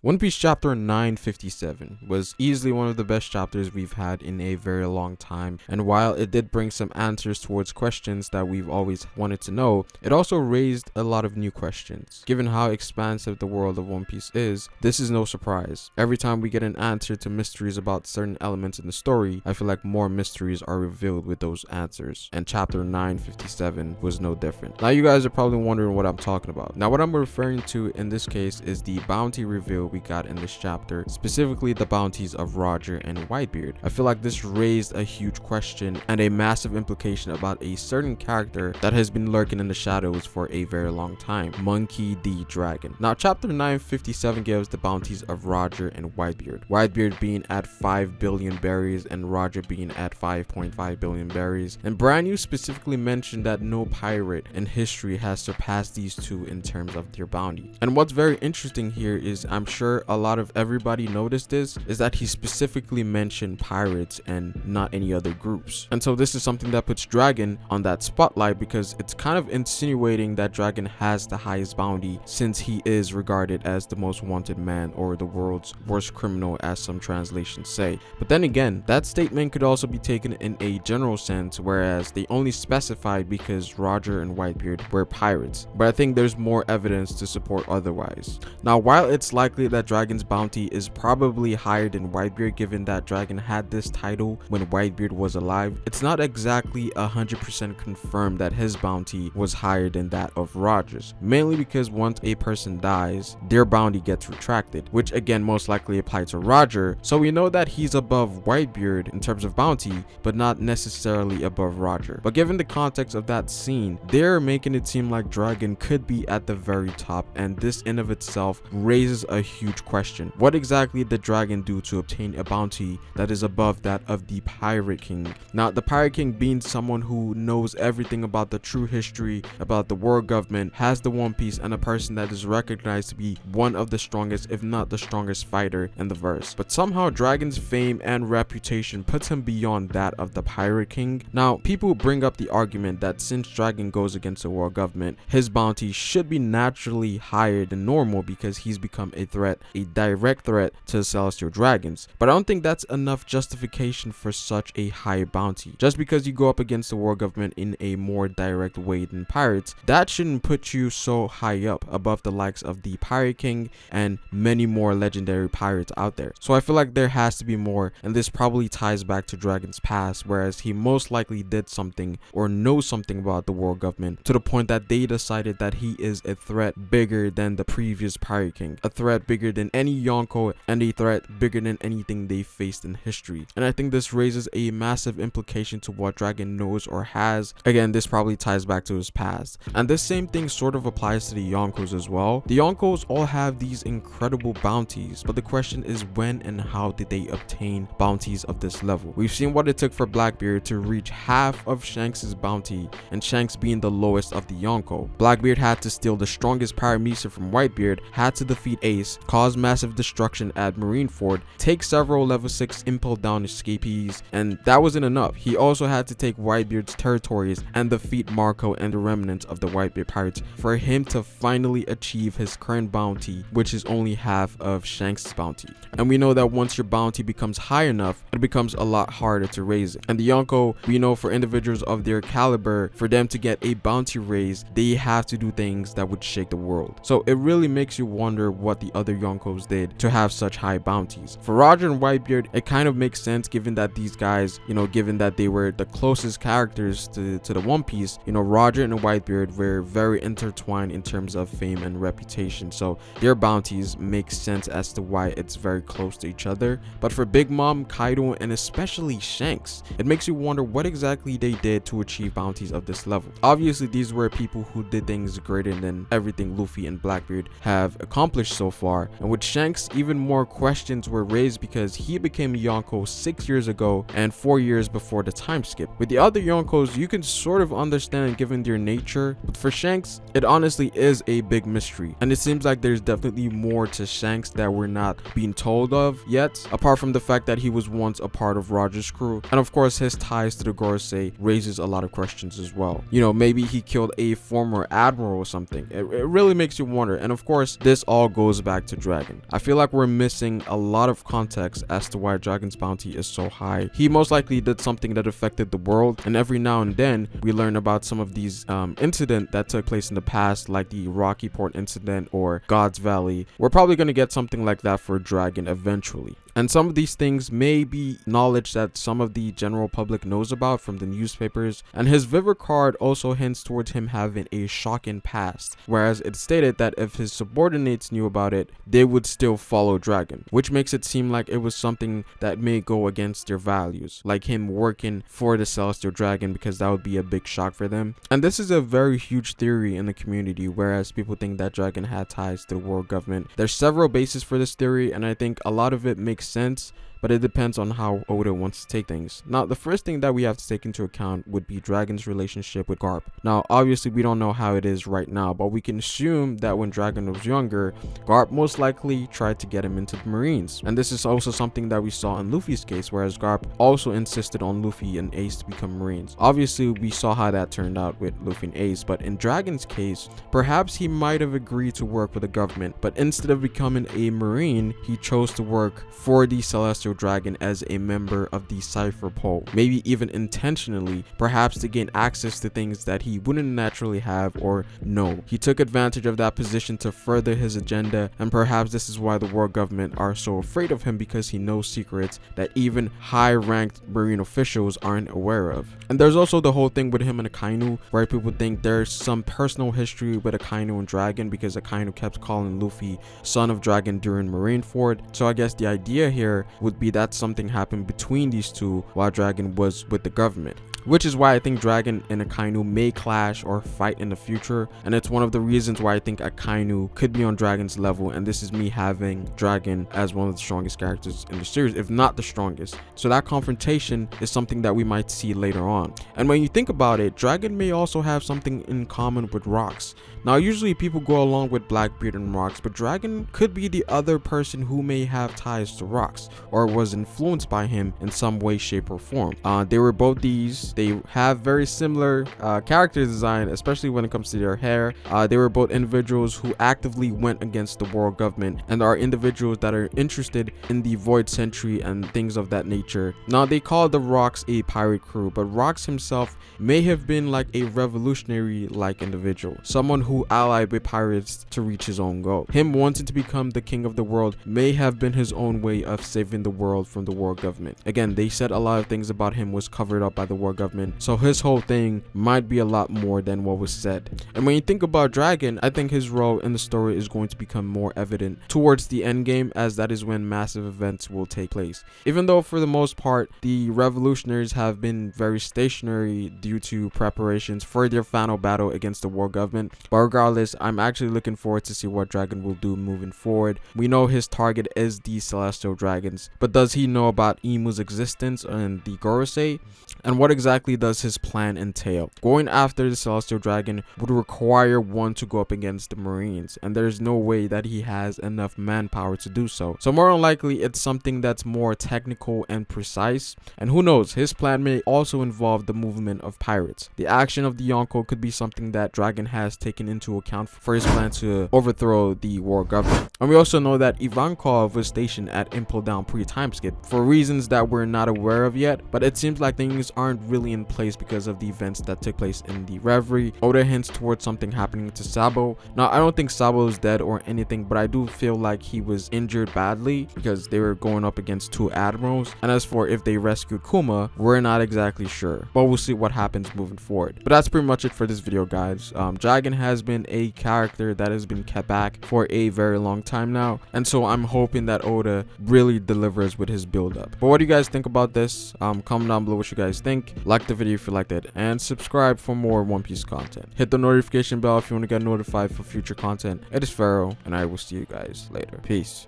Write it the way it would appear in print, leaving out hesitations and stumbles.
One Piece chapter 957 was easily one of the best chapters we've had in a very long time, and while it did bring some answers towards questions that we've always wanted to know, it also raised a lot of new questions. Given how expansive the world of One Piece is, this is no surprise. Every time we get an answer to mysteries about certain elements in the story, I feel like more mysteries are revealed with those answers, and chapter 957 was no different. Now you guys are probably wondering what I'm talking about. Now what I'm referring to in this case is the bounty reveal we got in this chapter, specifically the bounties of Roger and Whitebeard. I feel like this raised a huge question and a massive implication about a certain character that has been lurking in the shadows for a very long time, Monkey D. Dragon. Now chapter 957 gives the bounties of Roger and Whitebeard. Whitebeard being at 5 billion berries and Roger being at 5.5 billion berries, and brand new specifically mentioned that no pirate in history has surpassed these two in terms of their bounty. And what's very interesting here is, I'm sure a lot of everybody noticed this, is that he specifically mentioned pirates and not any other groups. And so this is something that puts Dragon on that spotlight, because it's kind of insinuating that Dragon has the highest bounty, since he is regarded as the most wanted man, or the world's worst criminal, as some translations say. But then again, that statement could also be taken in a general sense, whereas they only specified because Roger and Whitebeard were pirates. But I think there's more evidence to support otherwise. Now while it's likely that Dragon's bounty is probably higher than Whitebeard, given that Dragon had this title when Whitebeard was alive, it's not exactly 100% confirmed that his bounty was higher than that of Roger's, mainly because once a person dies, their bounty gets retracted, which again most likely applies to Roger, so we know that he's above Whitebeard in terms of bounty, but not necessarily above Roger. But given the context of that scene, they're making it seem like Dragon could be at the very top, and this in of itself raises a huge question. What exactly did Dragon do to obtain a bounty that is above that of the Pirate King? Now the Pirate King being someone who knows everything about the true history, about the world government, has the One Piece, and a person that is recognized to be one of the strongest, if not the strongest fighter in the verse. But somehow Dragon's fame and reputation puts him beyond that of the Pirate King. Now people bring up the argument that since Dragon goes against the world government, his bounty should be naturally higher than normal because he's become a threat, a direct threat to the Celestial Dragons. But I don't think that's enough justification for such a high bounty. Just because you go up against the world government in a more direct way than pirates, that shouldn't put you so high up above the likes of the Pirate King and many more legendary pirates out there. So I feel like there has to be more, and this probably ties back to Dragon's past, whereas he most likely did something or knows something about the world government to the point that they decided that he is a threat bigger than the previous Pirate King, a threat bigger than any Yonko, and a threat bigger than anything they faced in history. And I think this raises a massive implication to what Dragon knows or has. Again, this probably ties back to his past, and this same thing sort of applies to the Yonkos as well. The Yonkos all have these incredible bounties, but the question is, when and how did they obtain bounties of this level? We've seen what it took for Blackbeard to reach half of Shanks's bounty, and Shanks being the lowest of the Yonko. Blackbeard had to steal the strongest Paramecia from Whitebeard, had to defeat Ace, cause massive destruction at Marineford, take several level 6 impel down escapees, and that wasn't enough. He also had to take Whitebeard's territories and defeat Marco and the remnants of the Whitebeard pirates for him to finally achieve his current bounty, which is only half of Shanks' bounty. And we know that once your bounty becomes high enough, it becomes a lot harder to raise it. And the Yonko, we know for individuals of their caliber, for them to get a bounty raise, they have to do things that would shake the world. So it really makes you wonder what the other Yonkos did to have such high bounties. For Roger and Whitebeard, it kind of makes sense given that these guys, given that they were the closest characters to the One Piece, Roger and Whitebeard were very intertwined in terms of fame and reputation. So their bounties make sense as to why it's very close to each other. But for Big Mom, Kaido, and especially Shanks, it makes you wonder what exactly they did to achieve bounties of this level. Obviously, these were people who did things greater than everything Luffy and Blackbeard have accomplished so far. And with Shanks, even more questions were raised because he became Yonko 6 years ago and 4 years before the time skip. With the other Yonkos, you can sort of understand given their nature, but for Shanks, it honestly is a big mystery. And it seems like there's definitely more to Shanks that we're not being told of yet, apart from the fact that he was once a part of Roger's crew. And of course, his ties to the Gorosei raises a lot of questions as well. Maybe he killed a former admiral or something. It really makes you wonder. And of course, this all goes back to to Dragon. I feel like we're missing a lot of context as to why Dragon's bounty is so high. He most likely did something that affected the world, and every now and then we learn about some of these incidents that took place in the past, like the Rocky Port incident or God's Valley. We're probably going to get something like that for Dragon eventually. And some of these things may be knowledge that some of the general public knows about from the newspapers. And his Viver card also hints towards him having a shocking past, whereas it stated that if his subordinates knew about it, they would still follow Dragon, which makes it seem like it was something that may go against their values, like him working for the Celestial Dragon, because that would be a big shock for them. And this is a very huge theory in the community, whereas people think that Dragon had ties to the world government. There's several bases for this theory, and I think a lot of it makes sense, but it depends on how Oda wants to take things. Now, the first thing that we have to take into account would be Dragon's relationship with Garp. Now, obviously, we don't know how it is right now, but we can assume that when Dragon was younger, Garp most likely tried to get him into the Marines. And this is also something that we saw in Luffy's case, whereas Garp also insisted on Luffy and Ace to become Marines. Obviously, we saw how that turned out with Luffy and Ace, but in Dragon's case, perhaps he might have agreed to work with the government, but instead of becoming a Marine, he chose to work for the Celestial Dragon as a member of the Cipher Pole, maybe even intentionally, perhaps to gain access to things that he wouldn't naturally have or know. He took advantage of that position to further his agenda, and perhaps this is why the world government are so afraid of him, because he knows secrets that even high-ranked Marine officials aren't aware of. And there's also the whole thing with him and Akainu, where people think there's some personal history with Akainu and Dragon, because Akainu kept calling Luffy son of Dragon during Marineford. So I guess the idea here would be that something happened between these two while Dragon was with the government, which is why I think Dragon and Akainu may clash or fight in the future. And it's one of the reasons why I think Akainu could be on Dragon's level, and this is me having Dragon as one of the strongest characters in the series, if not the strongest. So that confrontation is something that we might see later on. And when you think about it, Dragon may also have something in common with Rox. Now, usually people go along with Blackbeard and Rox, but Dragon could be the other person who may have ties to Rox or was influenced by him in some way, shape, or form. They were both these. They have very similar character design, especially when it comes to their hair. They were both individuals who actively went against the world government and are individuals that are interested in the Void Century and things of that nature. Now, they call the Rox a pirate crew, but Rox himself may have been like a revolutionary-like individual, someone who allied with pirates to reach his own goal. Him wanting to become the king of the world may have been his own way of saving the world from the world government. Again, they said a lot of things about him was covered up by the world government, so his whole thing might be a lot more than what was said. And when you think about Dragon, I think his role in the story is going to become more evident towards the end game, as that is when massive events will take place. Even though for the most part the revolutionaries have been very stationary due to preparations for their final battle against the world government, but regardless, I'm actually looking forward to see what Dragon will do moving forward. We know his target is the Celestial Dragons, but does he know about Imu's existence and the Gorosei? And what exactly does his plan entail? Going after the Celestial Dragon would require one to go up against the Marines, and there's no way that he has enough manpower to do so. So more than likely, it's something that's more technical and precise, and who knows, his plan may also involve the movement of pirates. The action of the Yonko could be something that Dragon has taken into account for his plan to overthrow the world government. And we also know that Ivankov was stationed at Impel Down pre-time skip for reasons that we're not aware of yet, but it seems like things aren't really in place because of the events that took place in the Reverie. Oda hints towards something happening to Sabo. Now, I don't think Sabo is dead or anything, but I do feel like he was injured badly because they were going up against two admirals. And as for if they rescued Kuma, we're not exactly sure, but we'll see what happens moving forward. But that's pretty much it for this video, guys. Dragon has been a character that has been kept back for a very long time now, and so I'm hoping that Oda really delivers with his build up. But what do you guys think about this? Comment down below what you guys think. Like the video if you liked it, and subscribe for more One Piece content. Hit the notification bell if you want to get notified for future content. It is Pharaoh, and I will see you guys later. Peace.